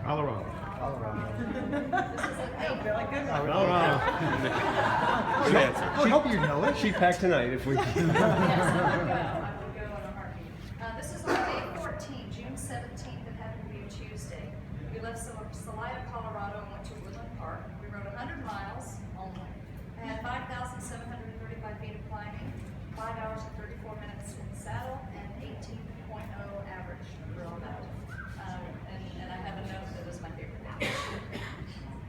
Colorado. Hey, Billy, good one. Colorado. Good answer. I would hope you know it. She'd pack tonight if we could. Yes, I would go on a heartbeat. This is on day 14, June 17th. It happened to be a Tuesday. We left Salida, Colorado, and went to Woodland Park. We rode 100 miles only. I had 5,735 feet of climbing, 5 hours and 34 minutes in the saddle, and 18.0 average for all that. And I have a note that was my favorite day.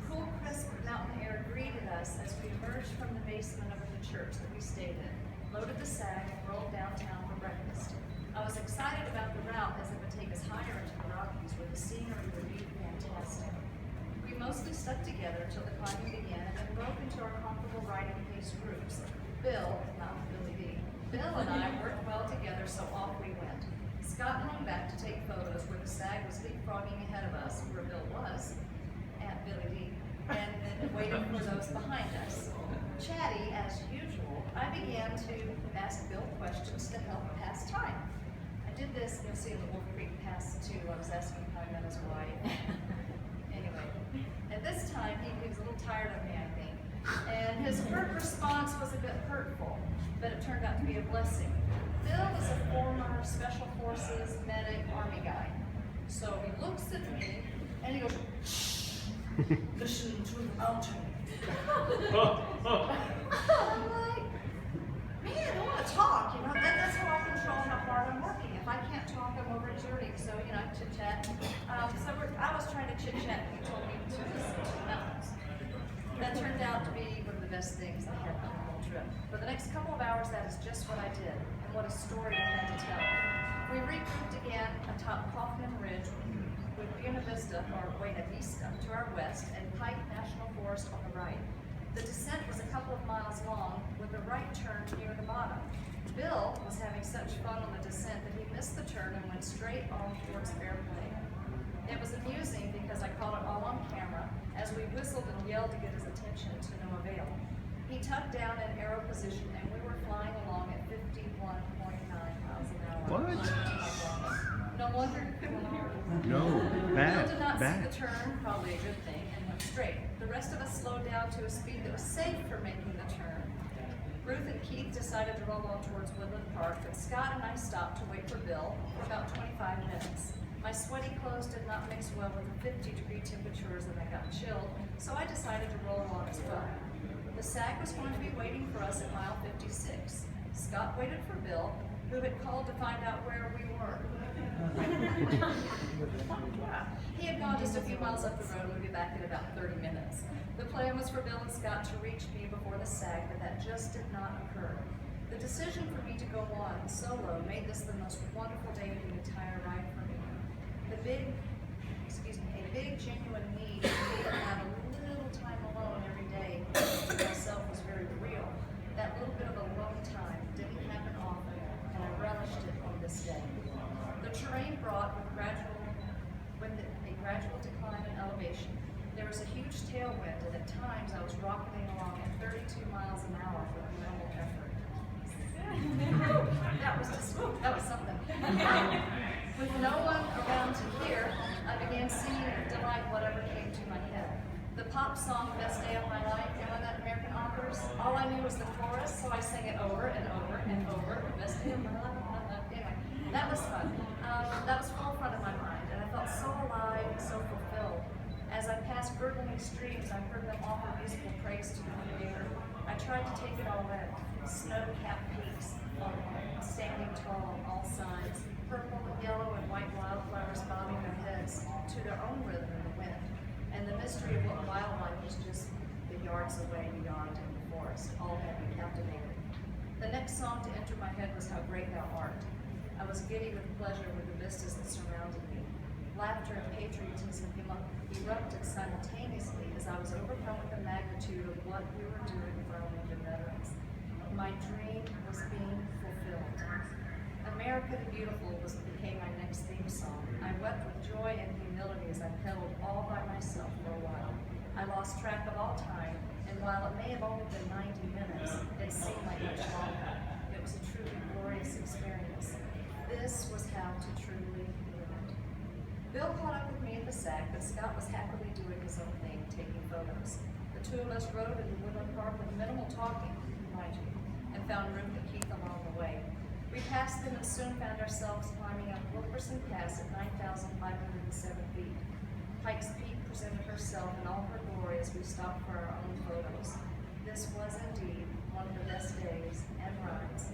Cool, crisp mountain air greeted us as we emerged from the basement of the church that we stayed in, loaded the sag, and rolled downtown for breakfast. I was excited about the route as it would take us higher into the Rockies where the scenery would be fantastic. We mostly stuck together until the climbing began and then broke into our comfortable riding pace groups. Bill, not Billy D. Bill and I worked well together, so off we went. Scott hung back to take photos where the sag was leapfrogging ahead of us, where Bill was, at Billy D, and then waiting for those behind us. Chatty, as usual, I began to ask Bill questions to help pass time. I did this, you'll see in the Wolf Creek Pass too. I was asking how I met his wife. Anyway, at this time, he was a little tired of me, I think, and his hurt response was a bit hurtful, but it turned out to be a blessing. Bill is a former Special Forces medic Army guy. So he looks at me and he goes, "Shh, listen to the mountain." I'm like, man, I want to talk, you know, that's how I control how hard I'm working. If I can't talk, I'm overexerting, so, you know, chit-chat. I was trying to chit-chat and he told me to listen to the mountains. That turned out to be one of the best things I had on the whole trip. For the next couple of hours, that is just what I did, and what a story I had to tell. We regrouped again atop Kaufman Ridge with Buena Vista, or Buena Vista, to our west, and Pike National Forest on the right. The descent was a couple of miles long, with a right turn near the bottom. Bill was having such fun on the descent that he missed the turn and went straight on towards Bear Plain. It was amusing because I caught it all on camera as we whistled and yelled to get his attention to no avail. He tucked down in arrow position and we were flying along at 51.9 miles an hour. What? No wonder it went hard. No, bad, Bill did not bad. see the turn, probably a good thing, and went straight. The rest of us slowed down to a speed that was safe for making the turn. Ruth and Keith decided to roll on towards Woodland Park, but Scott and I stopped to wait for Bill for about 25 minutes. My sweaty clothes did not mix well with the 50-degree temperatures and I got chilled, so I decided to roll along as well. The sag was going to be waiting for us at mile 56. Scott waited for Bill, who had called to find out where we were. He had gone just a few miles up the road and would be back in about 30 minutes. The plan was for Bill and Scott to reach me before the sag, but that just did not occur. The decision for me to go on solo made this the most wonderful day of the entire ride for me. A big genuine need for me to have a little time alone every day to myself was very real. That little bit of alone time didn't happen often, and I relished it on this day. The terrain brought with a gradual decline in elevation. There was a huge tailwind, and at times I was rocketing along at 32 miles an hour with minimal effort. That was something. With no one around to hear, I began singing with delight whatever came to my head. The pop song, Best Day of My Life, you know that American Authors? All I knew was the chorus, so I sang it over and over and over. Best Day of My Life. Anyway, that was fun. That was forefront of my mind, and I felt so alive and so fulfilled. As I passed gurgling streams, I heard them offer musical praise to the Creator. I tried to take it all in. Snow-capped peaks, standing tall on all sides, purple, yellow, and white wildflowers bobbing their heads to their own rhythm in the wind, and the mystery of what wildlife was just the yards away beyond in the forest, all had me captivated. The next song to enter my head was How Great Thou Art. I was giddy with pleasure with the vistas that surrounded me. Laughter and patriotism erupted simultaneously as I was overcome with the magnitude of what we were doing for our wounded veterans. My dream was being fulfilled. America the Beautiful became my next theme song. I wept with joy and humility as I pedaled all by myself for a while. I lost track of all time, and while it may have only been 90 minutes, it seemed like much longer. It was a truly glorious experience. This was how to truly live it. Bill caught up with me at the SAC, but Scott was happily doing his own thing, taking photos. The two of us rode in the Woodland Park with minimal talking, mind you, and found room to keep along the way. We passed them and soon found ourselves climbing up Wilkerson Pass at 9,507 feet. Pikes Peak presented herself in all her glory as we stopped for our own photos. This was indeed one of the best days and rides